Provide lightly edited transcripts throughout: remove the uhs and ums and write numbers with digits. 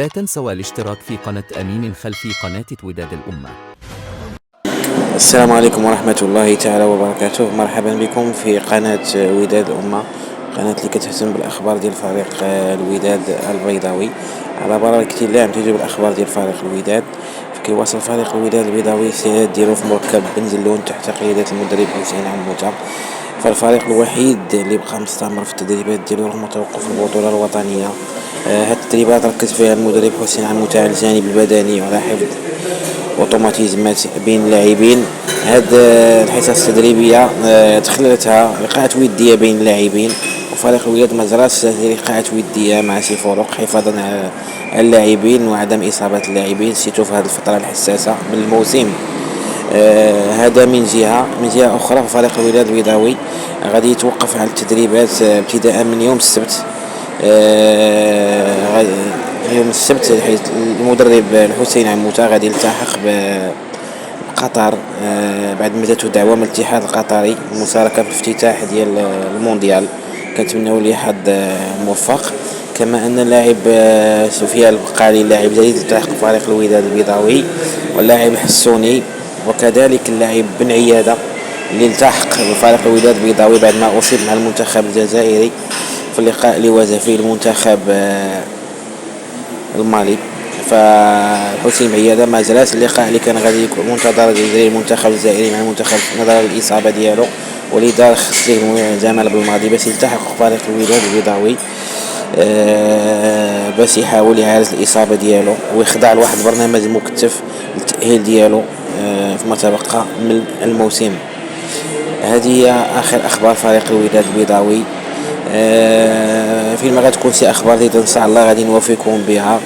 لا تنسوا الاشتراك في قناة أمين خلفي قناة وداد الأمة. السلام عليكم ورحمة الله تعالى وبركاته. مرحبا بكم في قناة وداد الأمة، قناة اللي كتهتم بالأخبار ديال فريق الوداد البيضاوي. على بركة الله عم تجيب الأخبار ديال فريق الوداد. كيواصل فريق الوداد البيضاوي الاستعداد ديالو في مركب بنزلون تحت قيادة المدرب حسين عموتة. فالفريق الوحيد اللي بقى مستمر في التدريبات ديالو رغم توقف البطولة الوطنية. هاد التدريبات ركز فيها المدرب حسين عموتة على الجانب البدني وعلى حفظ اوتوماتيزمات بين اللاعبين. هاد الحصص التدريبيه تخللتها لقاءات وديه بين اللاعبين، وفريق الوداد ما جراش لقاءات وديه مع سي فروق حفاظا على اللاعبين وعدم اصابه اللاعبين سيتو في هذه الفتره الحساسه من الموسم. هذا من جهه اخرى فريق الوداد البيضاوي غادي يتوقف على التدريبات ابتداء من يوم السبت. يوم السبت حيث المدرب الحسين عموتة غادي يلتحق بقطر بعد ما جاتو دعوة من الاتحاد القطري المشاركة في الافتتاح ديال المونديال. كنتمناو ليه حظ موفق. كما ان اللاعب سفيان البقالي لاعب جديد التحق بفريق الوداد البيضاوي، واللاعب الحسوني وكذلك اللاعب بن عيادة اللي التحق بفريق الوداد البيضاوي بعد ما اصيب مع المنتخب الجزائري في اللقاء اللي واجه فيه المنتخب المالي. فحسين عيادة ما زالت اللقاء اللي كان غادي يكون منتظر جزائري المنتخب الجزائري مع المنتخب نظرا للاصابه ديالو، ولذا خص ليه زمالة بالماضي باش يلتحق فريق الوداد البيضاوي باش يحاول يعالج الاصابه ديالو ويخضع لواحد البرنامج مكثف للتاهيل ديالو فيما تبقى من الموسم. هذه هي اخر اخبار فريق الوداد البيضاوي. فيما غتكون شي اخبار جديده ان شاء الله غادي نوافيكم بها،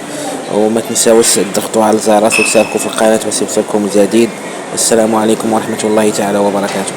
وما تنساوش تضغطوا على الجرس وتشاركوا في القناه باش يوصلكم الجديد. السلام عليكم ورحمه الله تعالى وبركاته.